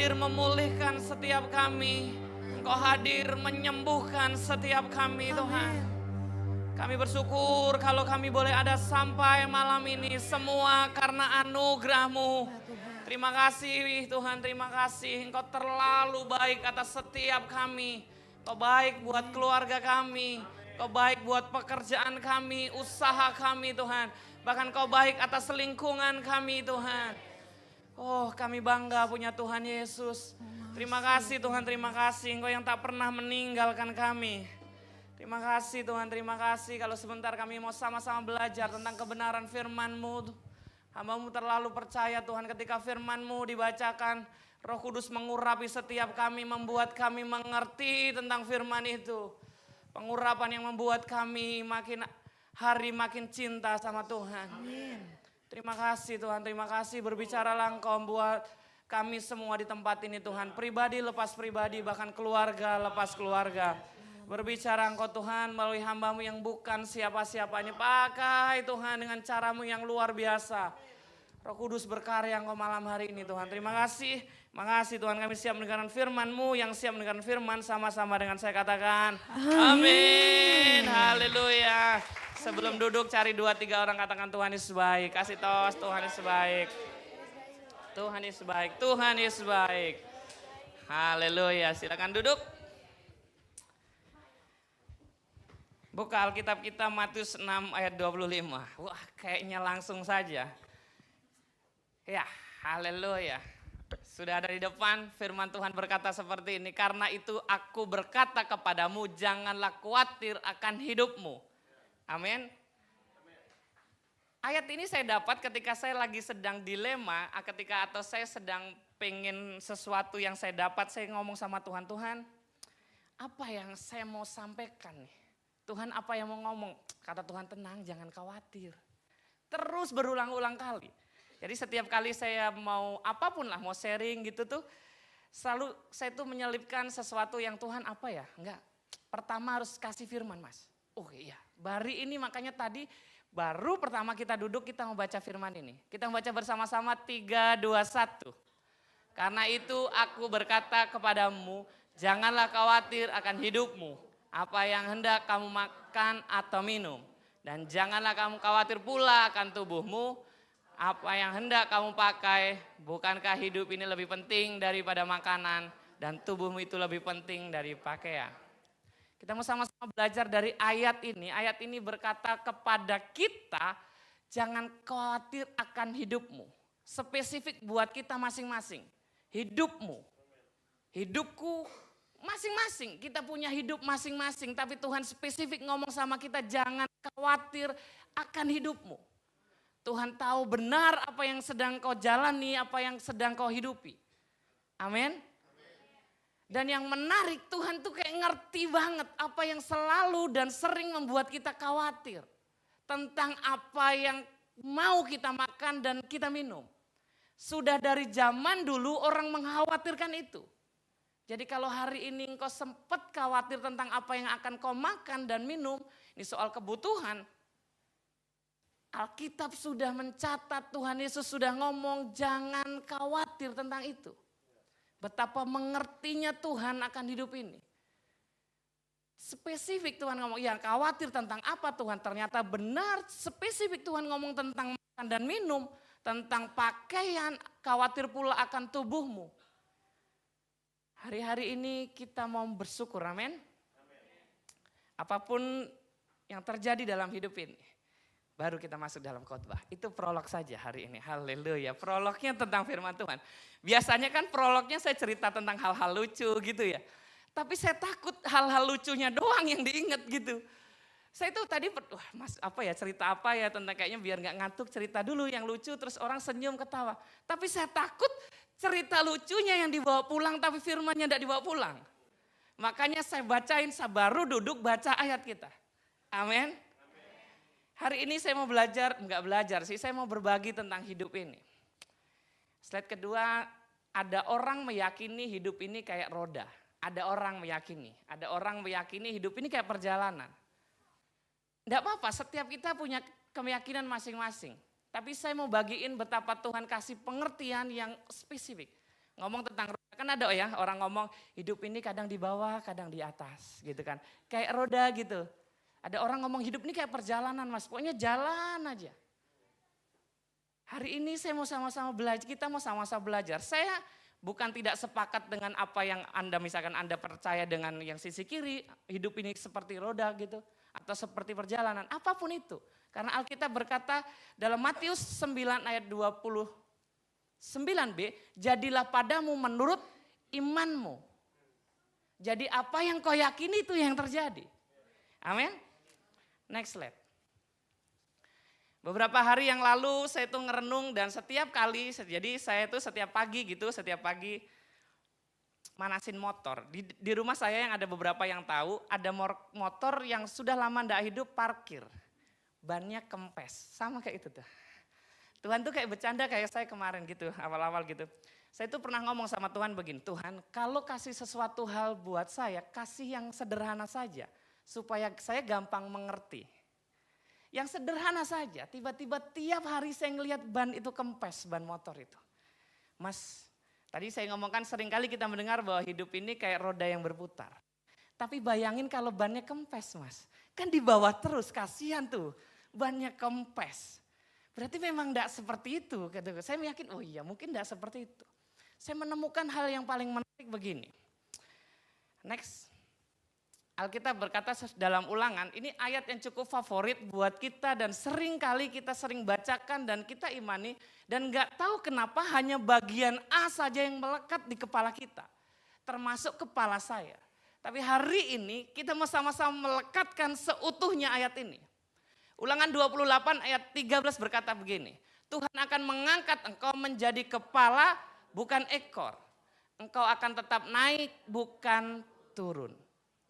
hadir memulihkan setiap kami. Engkau hadir menyembuhkan setiap kami Tuhan. Kami bersyukur kalau kami boleh ada sampai malam ini. Semua karena anugerah-Mu. Terima kasih Tuhan, terima kasih. Engkau terlalu baik atas setiap kami. Engkau baik buat keluarga kami. Engkau baik buat pekerjaan kami, usaha kami Tuhan. Bahkan Engkau baik atas lingkungan kami Tuhan. Oh, kami bangga punya Tuhan Yesus. Terima kasih Tuhan, terima kasih. Engkau yang tak pernah meninggalkan kami. Terima kasih Tuhan, terima kasih. Kalau sebentar kami mau sama-sama belajar tentang kebenaran firman-Mu. Hamba-Mu terlalu percaya Tuhan ketika firman-Mu dibacakan. Roh Kudus mengurapi setiap kami, membuat kami mengerti tentang firman itu. Pengurapan yang membuat kami makin hari makin cinta sama Tuhan. Amin. Terima kasih Tuhan, terima kasih. Berbicaralah Engkau buat kami semua di tempat ini Tuhan. Pribadi lepas pribadi, bahkan keluarga lepas keluarga. Berbicara Engkau Tuhan melalui hamba-Mu yang bukan siapa-siapanya. Pakai Tuhan dengan cara-Mu yang luar biasa. Roh Kudus berkarya Engkau malam hari ini Tuhan. Terima kasih. Makasih Tuhan, kami siap mendengarkan firman-Mu. Yang siap mendengarkan firman sama-sama dengan saya katakan. Amin. Haleluya. Sebelum duduk cari 2-3 orang katakan Tuhan Yesus baik. Kasih tos Tuhan Yesus baik. Tuhan Yesus baik. Tuhan Yesus baik. Haleluya. Silakan duduk. Buka Alkitab kita Matius 6 ayat 25. Wah, kayaknya langsung saja. Ya, haleluya. Sudah ada di depan, firman Tuhan berkata seperti ini. Karena itu aku berkata kepadamu, janganlah khawatir akan hidupmu. Amin. Ayat ini saya dapat ketika saya lagi sedang dilema, atau saya sedang pengen sesuatu yang saya dapat, saya ngomong sama Tuhan, Tuhan apa yang saya mau sampaikan nih? Tuhan apa yang mau ngomong? Kata Tuhan tenang, jangan khawatir. Terus berulang-ulang kali. Jadi setiap kali saya mau apapun lah, mau sharing gitu tuh, selalu saya tuh menyelipkan sesuatu yang Tuhan apa ya? Enggak, pertama harus kasih firman Mas. Oh iya, hari ini makanya tadi baru pertama kita duduk kita mau baca firman ini. Kita membaca bersama-sama 3, 2, 1. Karena itu aku berkata kepadamu, janganlah khawatir akan hidupmu. Apa yang hendak kamu makan atau minum. Dan janganlah kamu khawatir pula akan tubuhmu. Apa yang hendak kamu pakai. Bukankah hidup ini lebih penting daripada makanan. Dan tubuhmu itu lebih penting dari pakaian. Kita mau sama-sama belajar dari ayat ini. Ayat ini berkata kepada kita, jangan khawatir akan hidupmu. Spesifik buat kita masing-masing. Hidupmu, hidupku masing-masing. Kita punya hidup masing-masing. Tapi Tuhan spesifik ngomong sama kita, jangan khawatir akan hidupmu. Tuhan tahu benar apa yang sedang kau jalani, apa yang sedang kau hidupi. Amin. Dan yang menarik Tuhan tuh kayak ngerti banget apa yang selalu dan sering membuat kita khawatir. Tentang apa yang mau kita makan dan kita minum. Sudah dari zaman dulu orang mengkhawatirkan itu. Jadi kalau hari ini engkau sempat khawatir tentang apa yang akan kau makan dan minum. Ini soal kebutuhan. Alkitab sudah mencatat, Tuhan Yesus sudah ngomong jangan khawatir tentang itu. Betapa mengertinya Tuhan akan hidup ini. Spesifik Tuhan ngomong, ya khawatir tentang apa Tuhan? Ternyata benar spesifik Tuhan ngomong tentang makan dan minum. Tentang pakaian, khawatir pula akan tubuhmu. Hari-hari ini kita mau bersyukur, amin. Apapun yang terjadi dalam hidup ini. Baru kita masuk dalam khotbah. Itu prolog saja hari ini. Haleluya. Prolognya tentang firman Tuhan. Biasanya kan prolognya saya cerita tentang hal-hal lucu gitu ya. Tapi saya takut hal-hal lucunya doang yang diingat gitu. Saya tuh tadi, wah mas apa ya cerita apa ya tentang kayaknya biar gak ngantuk cerita dulu yang lucu terus orang senyum ketawa. Tapi saya takut cerita lucunya yang dibawa pulang tapi firmannya gak dibawa pulang. Makanya saya bacain, saya baru duduk baca ayat kita. Amin. Hari ini saya mau enggak belajar sih, saya mau berbagi tentang hidup ini. Slide kedua, ada orang meyakini hidup ini kayak roda. Ada orang meyakini hidup ini kayak perjalanan. Enggak apa-apa, setiap kita punya keyakinan masing-masing. Tapi saya mau bagiin betapa Tuhan kasih pengertian yang spesifik. Ngomong tentang roda Kan ada ya orang ngomong hidup ini kadang di bawah, kadang di atas gitu kan. Kayak roda gitu. Ada orang ngomong hidup ini kayak perjalanan mas, pokoknya jalan aja. Hari ini saya mau sama-sama belajar, kita mau sama-sama belajar. Saya bukan tidak sepakat dengan apa yang Anda, misalkan Anda percaya dengan yang sisi kiri, hidup ini seperti roda gitu, atau seperti perjalanan, apapun itu. Karena Alkitab berkata dalam Matius 9 ayat 29b, jadilah padamu menurut imanmu. Jadi apa yang kau yakini itu yang terjadi. Amin. Next slide. Beberapa hari yang lalu saya tuh ngerenung dan setiap kali, jadi saya tuh setiap pagi manasin motor. Di rumah saya yang ada beberapa yang tahu, ada motor yang sudah lama ndak hidup parkir. Bannya kempes, sama kayak itu tuh. Tuhan tuh kayak bercanda kayak saya kemarin gitu, awal-awal gitu. Saya tuh pernah ngomong sama Tuhan begini, Tuhan kalau kasih sesuatu hal buat saya, kasih yang sederhana saja. Supaya saya gampang mengerti. Yang sederhana saja, tiba-tiba tiap hari saya ngelihat ban itu kempes, ban motor itu. Mas, tadi saya ngomongkan seringkali kita mendengar bahwa hidup ini kayak roda yang berputar. Tapi bayangin kalau bannya kempes mas, kan di bawah terus, kasihan tuh bannya kempes. Berarti memang tidak seperti itu. Saya yakin, oh iya mungkin tidak seperti itu. Saya menemukan hal yang paling menarik begini. Next. Alkitab berkata dalam Ulangan, ini ayat yang cukup favorit buat kita dan sering kali kita sering bacakan dan kita imani. Dan gak tahu kenapa hanya bagian A saja yang melekat di kepala kita. Termasuk kepala saya. Tapi hari ini kita mau sama-sama melekatkan seutuhnya ayat ini. Ulangan 28 ayat 13 berkata begini. Tuhan akan mengangkat engkau menjadi kepala bukan ekor. Engkau akan tetap naik bukan turun.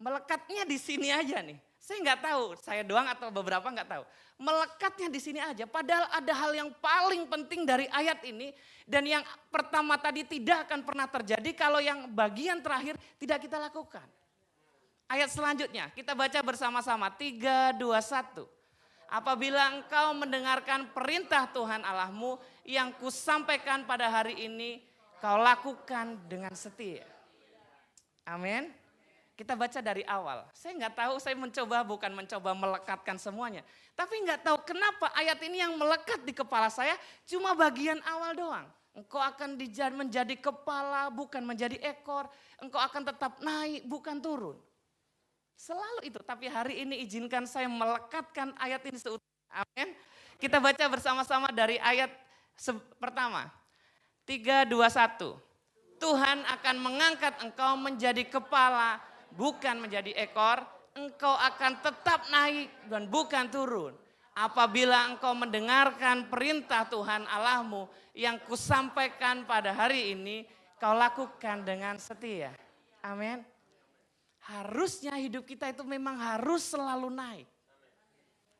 Melekatnya di sini aja nih. Saya nggak tahu, saya doang atau beberapa nggak tahu. Melekatnya di sini aja. Padahal ada hal yang paling penting dari ayat ini. Dan yang pertama tadi tidak akan pernah terjadi kalau yang bagian terakhir tidak kita lakukan. Ayat selanjutnya kita baca bersama-sama. 3, 2, 1. Apabila engkau mendengarkan perintah Tuhan Allahmu yang kusampaikan pada hari ini, kau lakukan dengan setia. Amin. Kita baca dari awal. Saya nggak tahu, saya bukan mencoba melekatkan semuanya. Tapi nggak tahu kenapa ayat ini yang melekat di kepala saya cuma bagian awal doang. Engkau akan menjadi kepala bukan menjadi ekor. Engkau akan tetap naik bukan turun. Selalu itu, tapi hari ini izinkan saya melekatkan ayat ini seutuhnya. Amin. Kita baca bersama-sama dari ayat pertama. 3, 2, 1. Tuhan akan mengangkat engkau menjadi kepala bukan menjadi ekor, engkau akan tetap naik dan bukan turun. Apabila engkau mendengarkan perintah Tuhan Allahmu yang kusampaikan pada hari ini, kau lakukan dengan setia. Amin. Harusnya hidup kita itu memang harus selalu naik.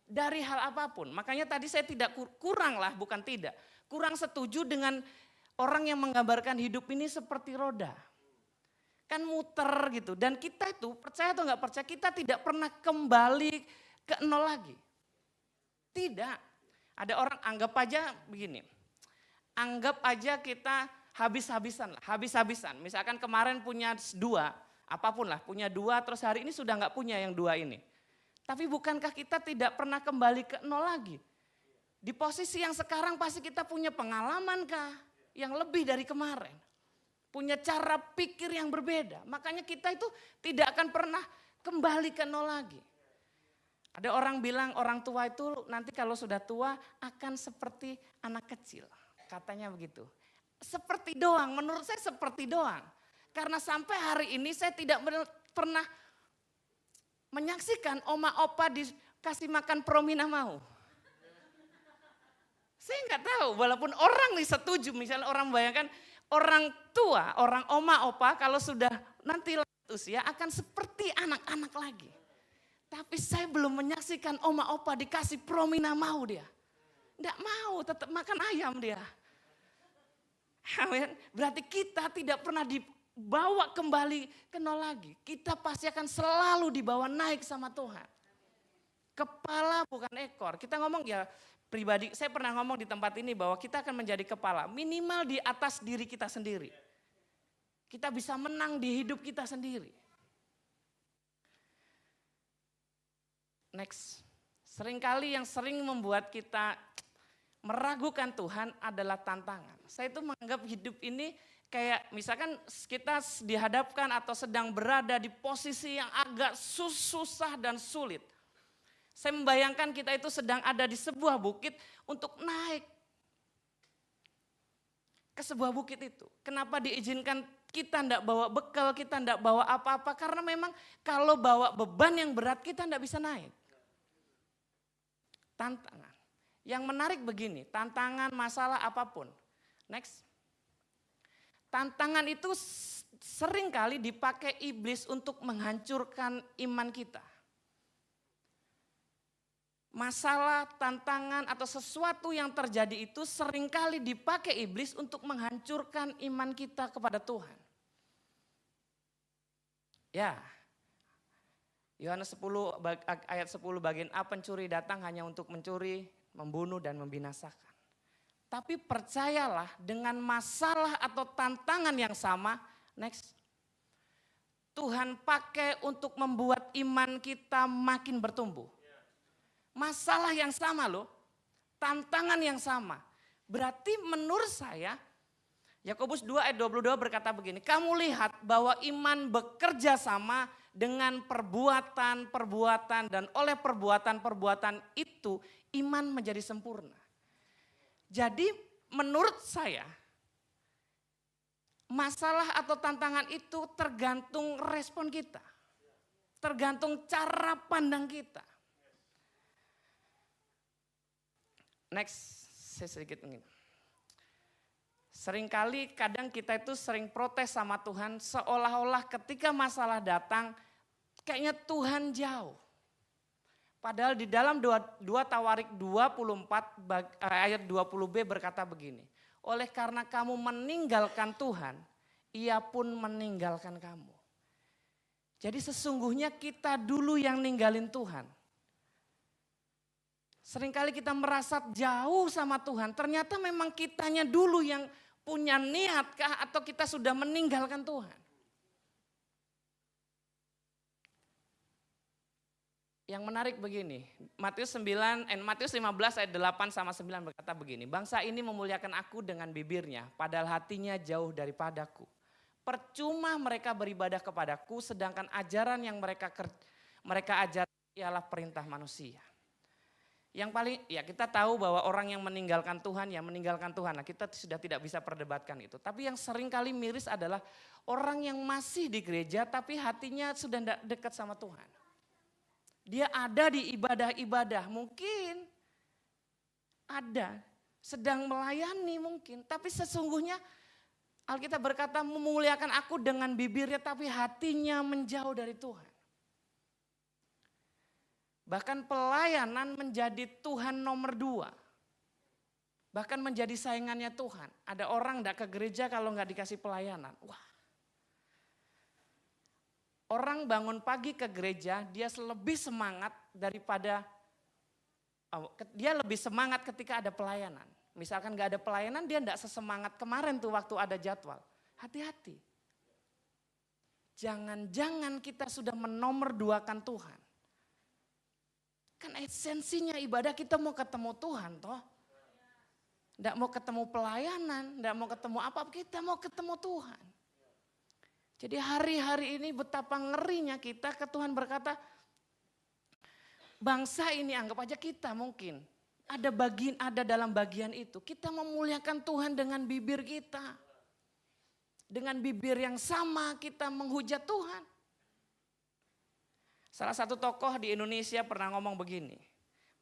Dari hal apapun. Makanya tadi saya tidak kurang setuju dengan orang yang menggambarkan hidup ini seperti roda. Kan muter gitu. Dan kita itu percaya atau nggak percaya kita tidak pernah kembali ke nol lagi. Tidak. Ada orang anggap aja begini. Anggap aja kita habis-habisan. Misalkan kemarin punya 2, apapun lah. Punya 2 terus hari ini sudah nggak punya yang 2 ini. Tapi bukankah kita tidak pernah kembali ke nol lagi? Di posisi yang sekarang pasti kita punya pengalaman kah? Yang lebih dari kemarin. Punya cara pikir yang berbeda. Makanya kita itu tidak akan pernah kembali ke nol lagi. Ada orang bilang orang tua itu nanti kalau sudah tua akan seperti anak kecil. Katanya begitu. Seperti doang, menurut saya seperti doang. Karena sampai hari ini saya tidak pernah menyaksikan oma opa dikasih makan promina mau. Saya nggak tahu, walaupun orang nih setuju, misalnya orang bayangkan orang tua, orang oma opa kalau sudah nanti lanjut usia akan seperti anak-anak lagi. Tapi saya belum menyaksikan oma opa dikasih promina mau dia. Nggak mau, tetap makan ayam dia. Amin. Berarti kita tidak pernah dibawa kembali ke nol lagi. Kita pasti akan selalu dibawa naik sama Tuhan. Kepala bukan ekor. Kita ngomong ya pribadi, saya pernah ngomong di tempat ini bahwa kita akan menjadi kepala minimal di atas diri kita sendiri. Kita bisa menang di hidup kita sendiri. Next. Seringkali yang sering membuat kita meragukan Tuhan adalah tantangan. Saya itu menganggap hidup ini kayak misalkan kita dihadapkan atau sedang berada di posisi yang agak susah dan sulit. Saya membayangkan kita itu sedang ada di sebuah bukit untuk naik ke sebuah bukit itu. Kenapa diizinkan kita tidak bawa bekal, kita tidak bawa apa-apa? Karena memang kalau bawa beban yang berat kita tidak bisa naik. Tantangan. Yang menarik begini, tantangan masalah apapun. Next. Tantangan itu seringkali dipakai iblis untuk menghancurkan iman kita. Masalah, tantangan atau sesuatu yang terjadi itu seringkali dipakai iblis untuk menghancurkan iman kita kepada Tuhan. Ya. Yohanes 10 ayat 10 bagian A, pencuri datang hanya untuk mencuri, membunuh dan membinasakan. Tapi percayalah dengan masalah atau tantangan yang sama, next. Tuhan pakai untuk membuat iman kita makin bertumbuh. Masalah yang sama loh, tantangan yang sama. Berarti menurut saya, Yakobus 2 ayat 22 berkata begini, kamu lihat bahwa iman bekerja sama dengan perbuatan-perbuatan dan oleh perbuatan-perbuatan itu iman menjadi sempurna. Jadi menurut saya masalah atau tantangan itu tergantung respon kita. Tergantung cara pandang kita. Next, saya sedikit ingin. Seringkali kadang kita itu sering protes sama Tuhan seolah-olah ketika masalah datang kayaknya Tuhan jauh. Padahal di dalam 2 Tawarik 24 ayat 20b berkata begini. Oleh karena kamu meninggalkan Tuhan, Ia pun meninggalkan kamu. Jadi sesungguhnya kita dulu yang ninggalin Tuhan. Seringkali kita merasa jauh sama Tuhan, ternyata memang kitanya dulu yang punya niatkah atau kita sudah meninggalkan Tuhan. Yang menarik begini, Matius 15 ayat 8 sama 9 berkata begini, bangsa ini memuliakan aku dengan bibirnya, padahal hatinya jauh daripadaku. Percuma mereka beribadah kepadaku, sedangkan ajaran yang mereka ajar ialah perintah manusia. Yang paling, ya kita tahu bahwa orang yang meninggalkan Tuhan, ya meninggalkan Tuhan. Nah, kita sudah tidak bisa perdebatkan itu. Tapi yang sering kali miris adalah orang yang masih di gereja tapi hatinya sudah tidak dekat sama Tuhan. Dia ada di ibadah-ibadah, mungkin ada, sedang melayani mungkin. Tapi sesungguhnya Alkitab berkata memuliakan aku dengan bibirnya tapi hatinya menjauh dari Tuhan. Bahkan pelayanan menjadi Tuhan nomor 2. Bahkan menjadi saingannya Tuhan. Ada orang tidak ke gereja kalau nggak dikasih pelayanan. Wah. Orang bangun pagi ke gereja, dia lebih semangat daripada, dia lebih semangat ketika ada pelayanan. Misalkan nggak ada pelayanan, dia tidak sesemangat kemarin tuh waktu ada jadwal. Hati-hati. Jangan-jangan kita sudah menomorduakan Tuhan. Kan esensinya ibadah kita mau ketemu Tuhan toh. Tidak mau ketemu pelayanan, tidak mau ketemu apa, kita mau ketemu Tuhan. Jadi hari-hari ini betapa ngerinya kita ke Tuhan berkata, bangsa ini anggap aja kita mungkin. Ada dalam bagian itu, kita memuliakan Tuhan dengan bibir kita. Dengan bibir yang sama kita menghujat Tuhan. Salah satu tokoh di Indonesia pernah ngomong begini,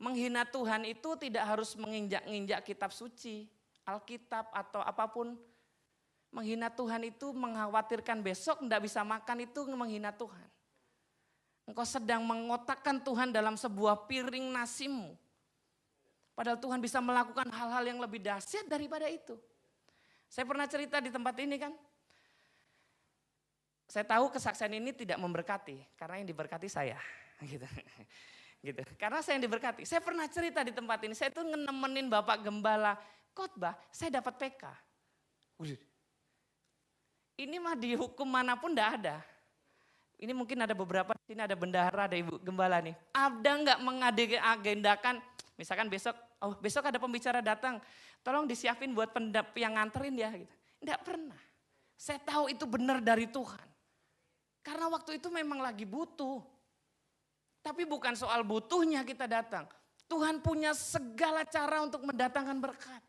menghina Tuhan itu tidak harus menginjak-injak kitab suci, Alkitab atau apapun. Menghina Tuhan itu mengkhawatirkan besok tidak bisa makan, itu menghina Tuhan. Engkau sedang mengotakkan Tuhan dalam sebuah piring nasimu. Padahal Tuhan bisa melakukan hal-hal yang lebih dahsyat daripada itu. Saya pernah cerita di tempat ini kan. Saya tahu kesaksian ini tidak memberkati, karena yang diberkati saya. Gitu. Karena saya yang diberkati. Saya pernah cerita di tempat ini, saya tuh nemenin Bapak Gembala khotbah, saya dapat PK. Ini mah di hukum manapun enggak ada. Ini mungkin ada beberapa, di sini ada bendahara, ada ibu gembala nih. Ada enggak mengagendakan, misalkan besok ada pembicara datang, tolong disiapin buat yang nganterin ya. Gitu. Enggak pernah. Saya tahu itu benar dari Tuhan. Karena waktu itu memang lagi butuh. Tapi bukan soal butuhnya kita datang. Tuhan punya segala cara untuk mendatangkan berkat.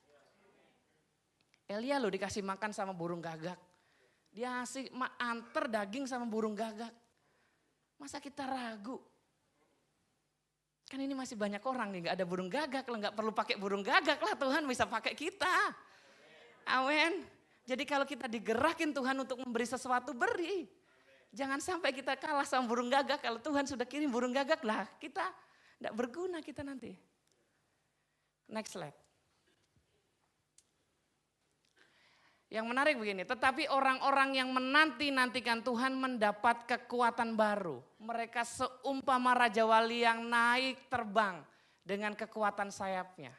Elia loh dikasih makan sama burung gagak. Dia antar daging sama burung gagak. Masa kita ragu? Kan ini masih banyak orang nih, gak ada burung gagak. Kalau gak perlu pakai burung gagak lah, Tuhan bisa pakai kita. Amin. Jadi kalau kita digerakin Tuhan untuk memberi sesuatu, beri. Jangan sampai kita kalah sama burung gagak. Kalau Tuhan sudah kirim burung gagak lah, kita gak berguna kita nanti. Next slide. Yang menarik begini, tetapi orang-orang yang menanti-nantikan Tuhan mendapat kekuatan baru. Mereka seumpama Raja Wali yang naik terbang dengan kekuatan sayapnya.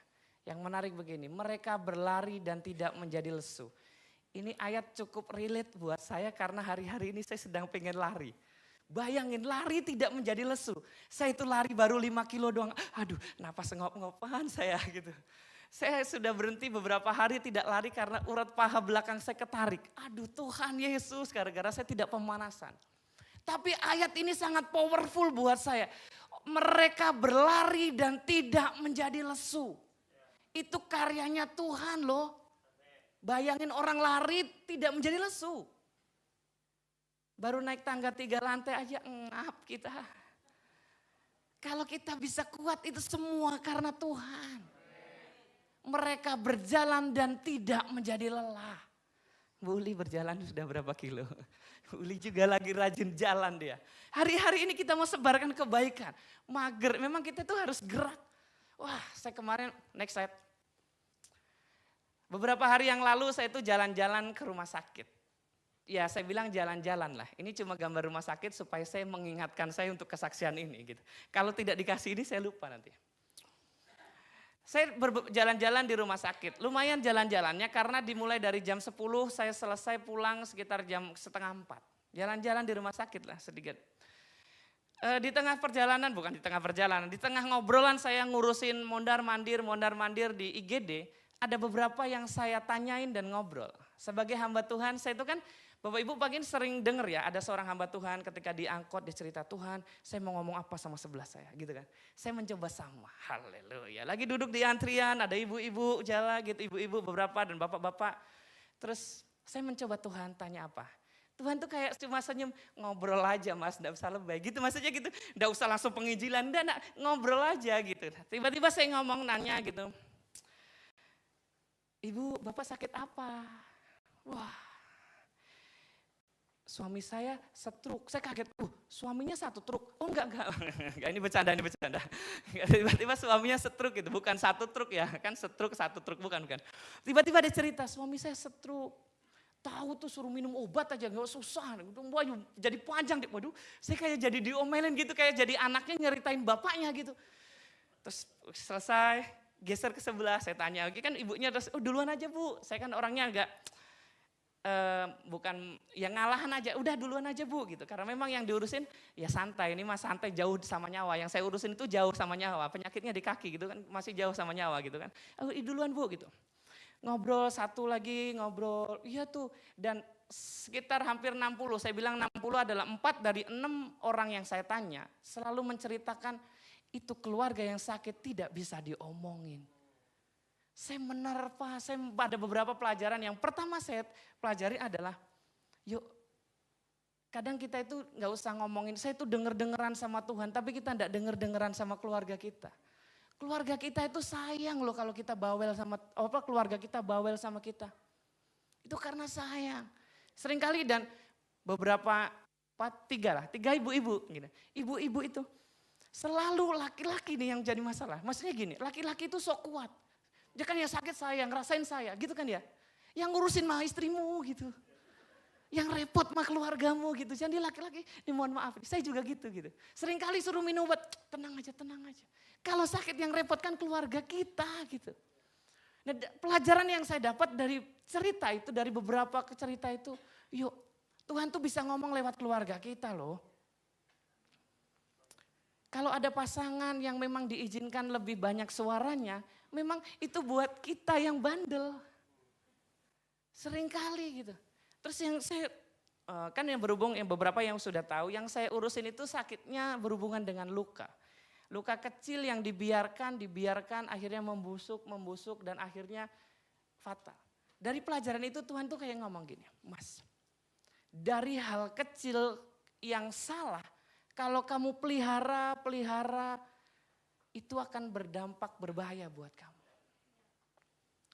Yang menarik begini, mereka berlari dan tidak menjadi lesu. Ini ayat cukup relate buat saya karena hari-hari ini saya sedang pengen lari. Bayangin lari tidak menjadi lesu. Saya itu lari baru 5 kilo doang, aduh napas ngop-ngopan saya gitu. Saya sudah berhenti beberapa hari tidak lari karena urat paha belakang saya ketarik. Aduh Tuhan Yesus, gara-gara saya tidak pemanasan. Tapi ayat ini sangat powerful buat saya. Mereka berlari dan tidak menjadi lesu. Itu karyanya Tuhan loh. Bayangin orang lari tidak menjadi lesu. Baru naik tangga 3 lantai aja ngap kita. Kalau kita bisa kuat itu semua karena Tuhan. Mereka berjalan dan tidak menjadi lelah. Bu Uli berjalan sudah berapa kilo? Bu Uli juga lagi rajin jalan dia. Hari-hari ini kita mau sebarkan kebaikan. Mager, memang kita tuh harus gerak. Wah saya kemarin, next slide. Beberapa hari yang lalu saya itu jalan-jalan ke rumah sakit. Ya saya bilang jalan-jalan lah. Ini cuma gambar rumah sakit supaya saya mengingatkan saya untuk kesaksian ini. Gitu. Kalau tidak dikasih ini saya lupa nanti. Saya jalan-jalan di rumah sakit, lumayan jalan-jalannya karena dimulai dari jam 10 saya selesai pulang sekitar jam 3:30. Jalan-jalan di rumah sakit lah sedikit. Di tengah perjalanan, bukan di tengah perjalanan, di tengah ngobrolan saya ngurusin mondar-mandir di IGD, ada beberapa yang saya tanyain dan ngobrol. Sebagai hamba Tuhan, saya itu kan Bapak Ibu pagi sering dengar ya, ada seorang hamba Tuhan ketika diangkut dia cerita, Tuhan saya mau ngomong apa sama sebelah saya gitu kan. Saya mencoba sama, haleluya. Lagi duduk di antrian, ada ibu-ibu jalan gitu, ibu-ibu beberapa dan bapak-bapak. Terus saya mencoba Tuhan tanya apa. Tuhan tuh kayak cuma senyum, ngobrol aja mas, enggak usah lebay gitu. Maksudnya gitu, enggak usah langsung penginjilan, enggak, ngobrol aja gitu. Tiba-tiba saya ngomong nanya gitu. Ibu, bapak sakit apa? Wah, suami saya stroke. Saya kaget, suaminya satu truk. Oh enggak, ini bercanda. Tiba-tiba suaminya stroke gitu, bukan satu truk ya, kan stroke satu truk, bukan. Tiba-tiba dia cerita, suami saya stroke. Tahu tuh suruh minum obat aja, gak susah. Waduh, jadi panjang, waduh saya kayak jadi diomelin gitu, kayak jadi anaknya nyeritain bapaknya gitu. Terus selesai, geser ke sebelah, saya tanya lagi kan ibunya, terus duluan aja bu, saya kan orangnya agak bukan yang ngalahan aja, udah duluan aja bu gitu. Karena memang yang diurusin ya santai, ini mas santai jauh sama nyawa. Yang saya urusin itu jauh sama nyawa, penyakitnya di kaki gitu kan, masih jauh sama nyawa gitu kan. Duluan bu gitu. Ngobrol satu lagi, ngobrol, iya tuh. Dan sekitar hampir 60, saya bilang 60 adalah 4 dari 6 orang yang saya tanya. Selalu menceritakan itu keluarga yang sakit tidak bisa diomongin. Saya menerpa, saya pada beberapa pelajaran yang pertama saya pelajari adalah, yuk kadang kita itu gak usah ngomongin, saya itu denger-dengeran sama Tuhan, tapi kita gak denger-dengeran sama keluarga kita. Keluarga kita itu sayang loh kalau kita bawel sama, keluarga kita bawel sama kita. Itu karena sayang. Seringkali dan beberapa, 3 ibu-ibu. Gitu. Ibu-ibu itu selalu laki-laki nih yang jadi masalah. Maksudnya gini, laki-laki itu sok kuat. Dia kan yang sakit saya, ngerasain saya, gitu kan ya. Yang ngurusin mah istrimu gitu. Yang repot mah keluargamu gitu. Jadi laki-laki, ini mohon maaf, saya juga gitu. Seringkali suruh minum obat, tenang aja. Kalau sakit yang repot kan keluarga kita gitu. Nah, pelajaran yang saya dapat dari cerita itu, dari beberapa cerita itu, Yuk, Tuhan tuh bisa ngomong lewat keluarga kita loh. Kalau ada pasangan yang memang diizinkan lebih banyak suaranya, memang itu buat kita yang bandel. Seringkali gitu. Terus yang saya, kan yang berhubung, yang beberapa yang sudah tahu, yang saya urusin itu sakitnya berhubungan dengan luka. Luka kecil yang dibiarkan, akhirnya membusuk dan akhirnya fatal. Dari pelajaran itu Tuhan tuh kayak ngomong gini, Mas, dari hal kecil yang salah, kalau kamu pelihara, itu akan berdampak berbahaya buat kamu.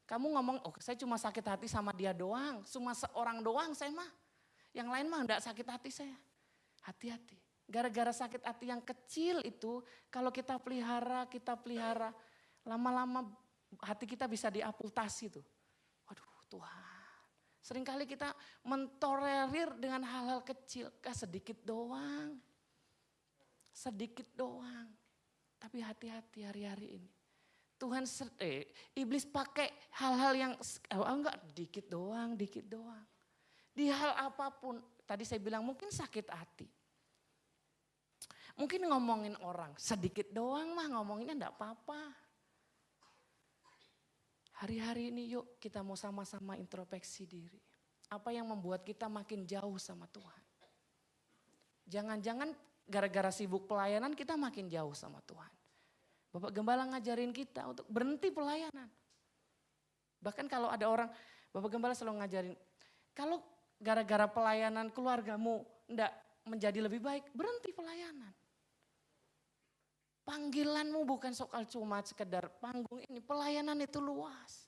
Kamu ngomong, oh saya cuma sakit hati sama dia doang, cuma seorang doang saya mah. Yang lain mah enggak sakit hati saya. Hati-hati. Gara-gara sakit hati yang kecil itu, kalau kita pelihara, lama-lama hati kita bisa diamputasi tuh. Waduh Tuhan, seringkali kita mentolerir dengan hal-hal kecil, sedikit doang. Tapi hati-hati hari-hari ini. Tuhan, iblis pakai hal-hal yang, enggak dikit doang. Di hal apapun, tadi saya bilang mungkin sakit hati. Mungkin ngomongin orang, sedikit doang mah ngomonginnya enggak apa-apa. Hari-hari ini yuk kita mau sama-sama introspeksi diri. Apa yang membuat kita makin jauh sama Tuhan? Jangan-jangan gara-gara sibuk pelayanan kita makin jauh sama Tuhan. Bapak Gembala ngajarin kita untuk berhenti pelayanan. Bahkan kalau ada orang, Bapak Gembala selalu ngajarin, kalau gara-gara pelayanan keluargamu enggak menjadi lebih baik, berhenti pelayanan. Panggilanmu bukan soal cuma sekedar panggung ini, pelayanan itu luas.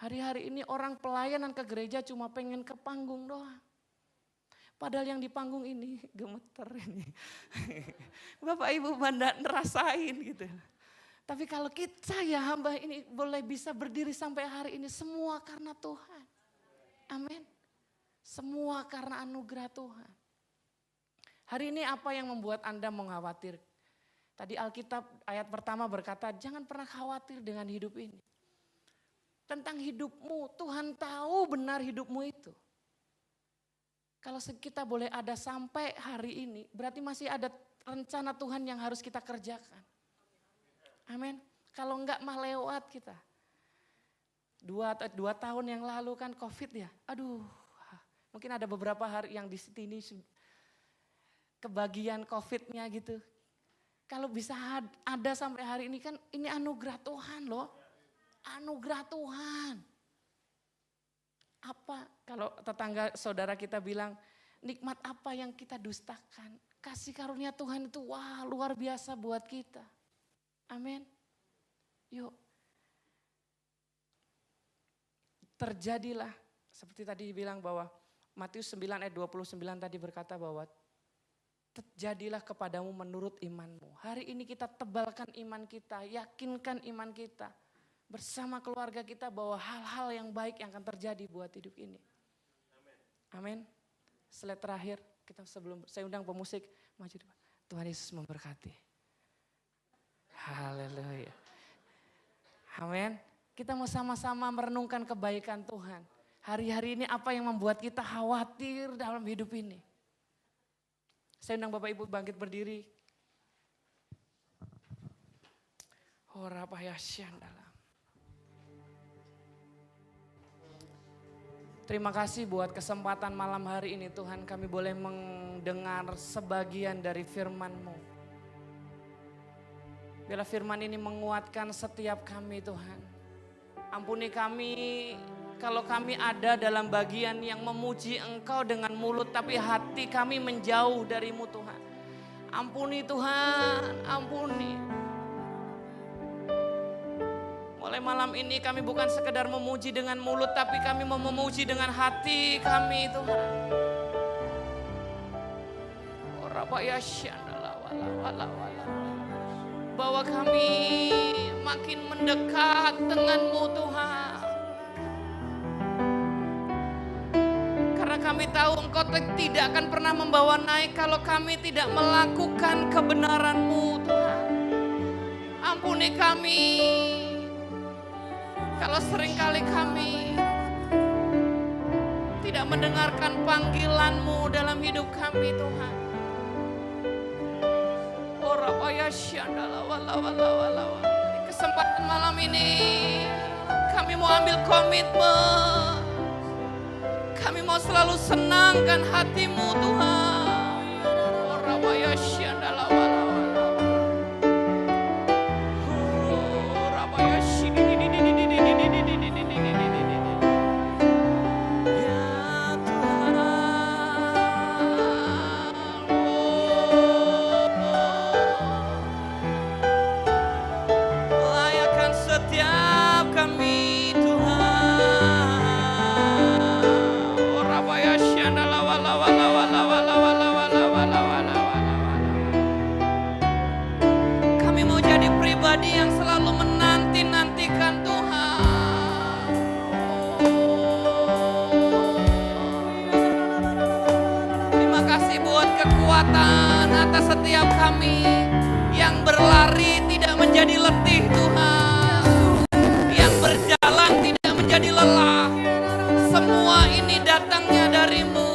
Hari-hari ini orang pelayanan ke gereja cuma pengen ke panggung doang. Padahal yang di panggung ini gemeter ini. Bapak Ibu pada ngerasain gitu. Tapi kalau kita ya hamba ini boleh bisa berdiri sampai hari ini semua karena Tuhan. Amin. Semua karena anugerah Tuhan. Hari ini apa yang membuat Anda mengkhawatir? Tadi Alkitab ayat pertama berkata, jangan pernah khawatir dengan hidup ini. Tentang hidupmu, Tuhan tahu benar hidupmu itu. Kalau kita boleh ada sampai hari ini, berarti masih ada rencana Tuhan yang harus kita kerjakan. Amin. Kalau enggak mah lewat kita. Dua tahun yang lalu kan COVID ya, aduh. Mungkin ada beberapa hari yang di sini kebagian COVID-nya gitu. Kalau bisa ada sampai hari ini kan ini anugerah Tuhan loh. Anugerah Tuhan. Apa kalau tetangga saudara kita bilang nikmat apa yang kita dustakan. Kasih karunia Tuhan itu wah luar biasa buat kita. Amin. Yuk. Terjadilah seperti tadi bilang bahwa Matius 9 ayat 29 tadi berkata bahwa terjadilah kepadamu menurut imanmu. Hari ini kita tebalkan iman kita, yakinkan iman kita. Bersama keluarga kita bahwa hal-hal yang baik yang akan terjadi buat hidup ini. Amin. Slide terakhir, kita sebelum saya undang pemusik maju depan. Tuhan Yesus memberkati. Haleluya. Amin. Kita mau sama-sama merenungkan kebaikan Tuhan. Hari-hari ini apa yang membuat kita khawatir dalam hidup ini? Saya undang Bapak Ibu bangkit berdiri. Terima kasih buat kesempatan malam hari ini Tuhan, kami boleh mendengar sebagian dari firman-Mu. Biarlah firman ini menguatkan setiap kami Tuhan. Ampuni kami kalau kami ada dalam bagian yang memuji Engkau dengan mulut tapi hati kami menjauh darimu Tuhan. Ampuni Tuhan, ampuni. Mulai malam ini kami bukan sekedar memuji dengan mulut tapi kami mau memuji dengan hati kami Tuhan. Bahwa kami makin mendekat denganmu Tuhan. Karena kami tahu Engkau tidak akan pernah membawa naik kalau kami tidak melakukan kebenaran-Mu Tuhan. Ampuni kami kalau seringkali kami tidak mendengarkan panggilan-Mu dalam hidup kami Tuhan. Di kesempatan malam ini kami mau ambil komitmen. Kami mau selalu senangkan hati-Mu Tuhan. Layakkan setiap kami kami mau jadi pribadi yang selalu menanti-nantikan Tuhan. Terima kasih buat kekuatan atas setiap kami yang berlari tidak menjadi letih Tuhan, yang berjalan tidak menjadi lelah. Semua ini datangnya dari-Mu.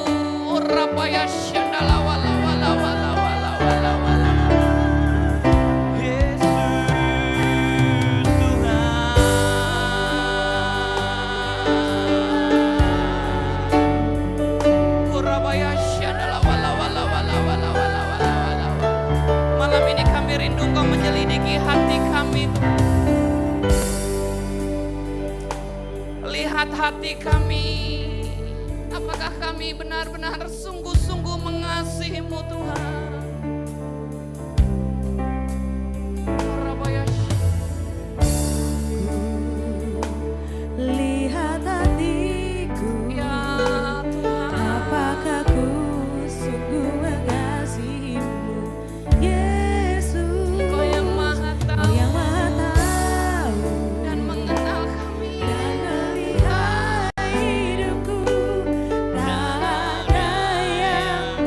Malam ini kami rindu Kau menyelidiki hati kami. Lihat hati kami. Apakah kami benar-benar sungguh-sungguh mengasihi-Mu Tuhan? Lihat hatiku, Ya Tuhan. apakah ku sungguh mengasihi-Mu, Yesus? Kau yang Maha Kau Tahu yang Maha tahu dan mengenal kami. dan melihat hidupku. Tak ada yang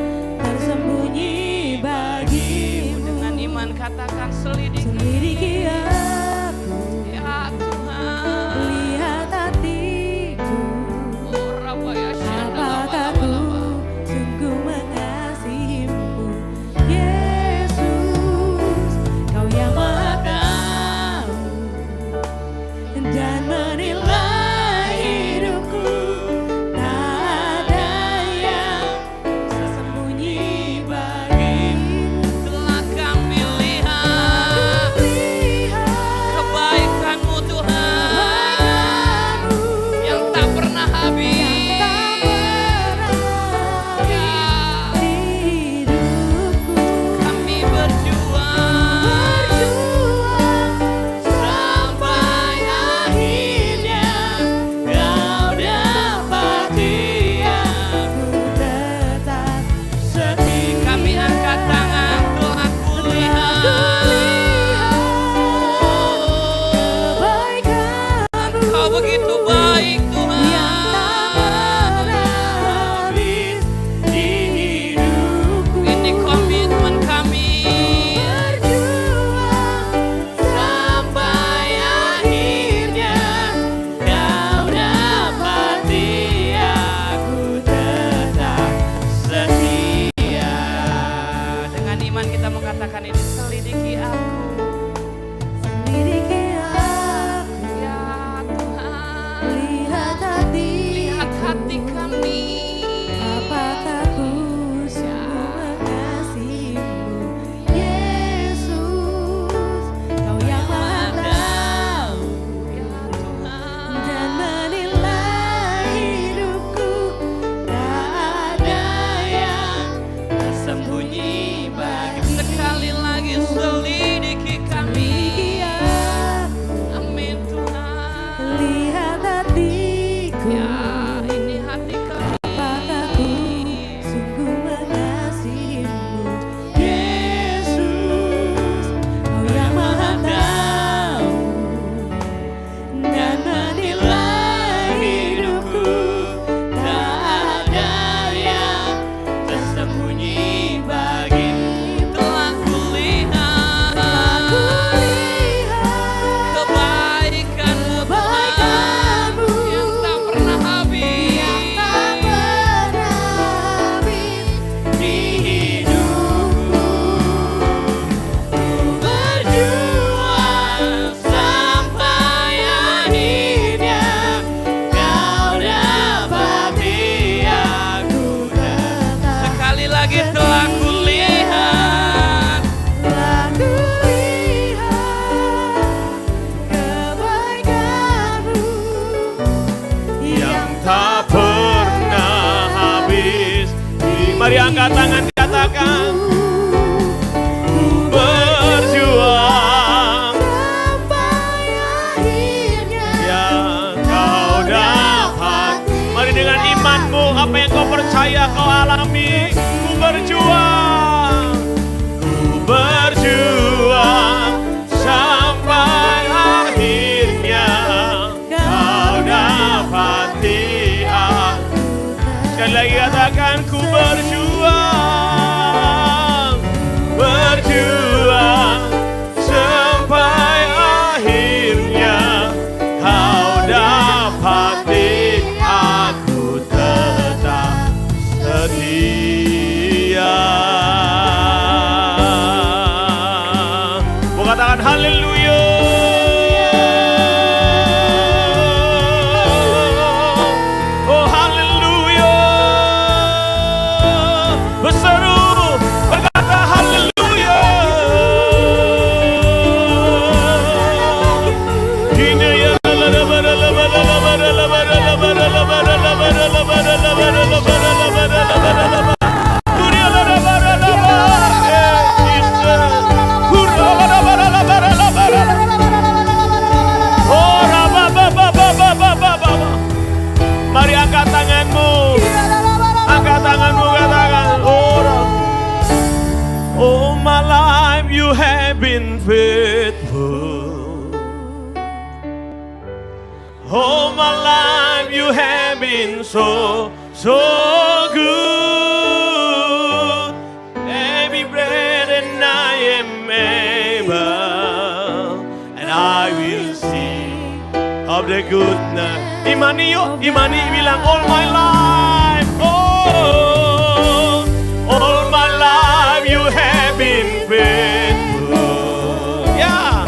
lagi telah kulihat. Telah kulihat kebaikan-Mu yang tak pernah habis. Mari angkat tangan katakan, ku berjuang sampai akhirnya. yang kau dapat. Mari dengan imanmu, apa yang kau percaya kau alami. Ku berjuang sampai akhirnya kau dapati aku. Sekali lagi katakan, ku berjuang sampai akhirnya kau dapati aku tetap setia. Mau katakan haleluya. Oh haleluya. Berseru berkata haleluya. Ini ya mari angkat tanganmu. Angkat tanganmu, katakan, all my life you have been faithful. All my life you have been so good. Every breath and I am able, and I will sing of the goodness. Imani yuk, imani bilang all my life. Oh, all my life you have been faithful. Yeah.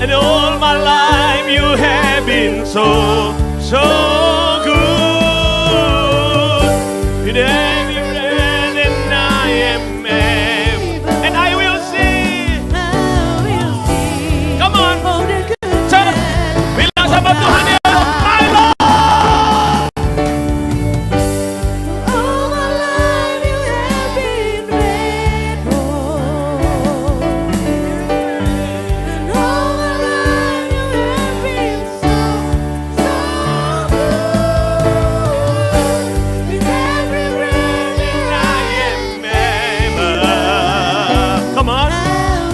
And all my life you have been so good. With every breath and I am able, and I will sing. Come on, church, bilang sama Tuhan ya, my Lord. All my life you have been faithful. And all my life you have been so good. With every breath I am able. Come on,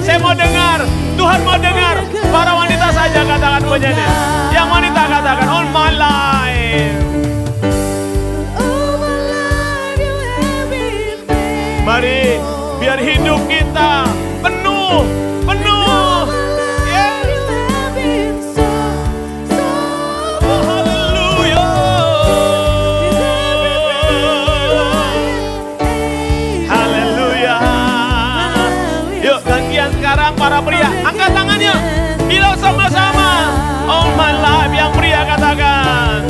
saya mau dengar, Tuhan mau dengar. Para wanita saja katakan punyanya. Yang wanita katakan all my life. all my life you have been faithful. Mari biar hidup kita penuh. All my life Yes. you have been so Oh, haleluya. Haleluya. Yuk gantian sekarang para pria. Angkat tangannya. Bilang sama-sama. All my life, yang pria katakan.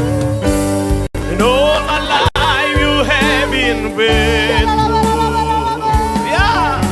And all my life you have been faithful. Ya.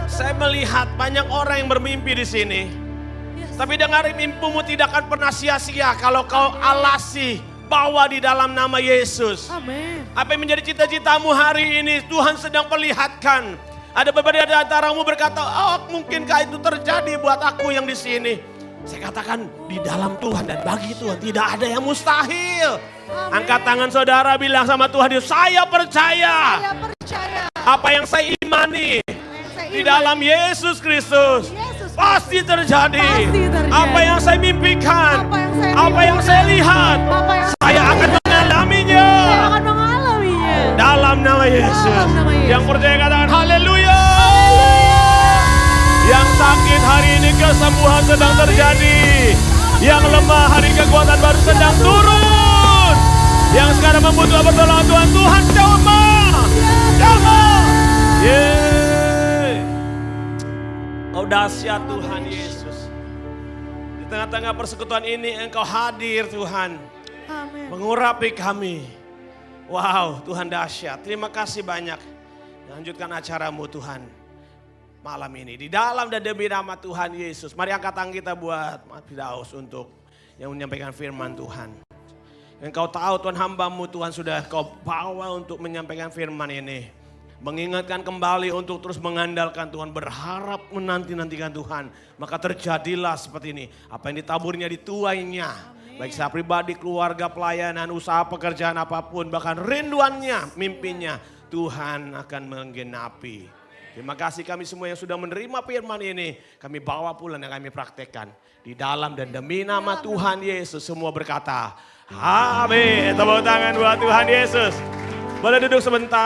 Saya melihat banyak orang yang bermimpi di sini. Tapi dengar, mimpimu tidak akan pernah sia-sia kalau kau alasi, bawa di dalam nama Yesus. Amin. Apa yang menjadi cita-citamu hari ini Tuhan sedang perlihatkan. Ada beberapa di antaramu berkata, oh mungkinkah itu terjadi buat aku yang di sini. Saya katakan di dalam Tuhan dan bagi Tuhan tidak ada yang mustahil. Angkat tangan saudara, bilang sama Tuhan, saya percaya. Saya percaya. Apa yang saya imani di Di dalam Yesus Kristus pasti terjadi. Pasti terjadi. Apa yang saya mimpikan, apa yang saya lihat, Apa yang saya akan mengalaminya. saya akan mengalaminya. Dalam nama Yesus. Dalam nama Yesus. Yang percaya katakan haleluya. Yang sakit hari ini kesembuhan sedang terjadi. Yang lemah hari kekuatan baru sedang turun. Yang sekarang membutuhkan pertolongan Tuhan, Tuhan jamah. Jamah. Yeay. Oh dahsyat Tuhan Yesus. Di tengah-tengah persekutuan ini Engkau hadir Tuhan. Amin. Mengurapi kami. Wow, Tuhan dahsyat. Terima kasih banyak. Lanjutkan acaramu Tuhan. Malam ini. Di dalam dan demi nama Tuhan Yesus. Mari angkat tangan kita buat Mas Firdaus untuk yang menyampaikan firman Tuhan. Engkau tahu Tuhan, hambamu Tuhan sudah kau bawa untuk menyampaikan firman ini. Mengingatkan kembali untuk terus mengandalkan Tuhan. Berharap menanti-nantikan Tuhan. Maka terjadilah seperti ini. Apa yang ditaburnya dituainya. Baik secara pribadi, keluarga, pelayanan, usaha, pekerjaan apapun. Bahkan rinduannya, mimpinya. Tuhan akan menggenapi. Terima kasih kami semua yang sudah menerima firman ini. Kami bawa pulang dan kami praktekkan. Di dalam dan demi nama Tuhan Yesus semua berkata. Amin. Tepuk tangan buat Tuhan Yesus. Boleh duduk sebentar.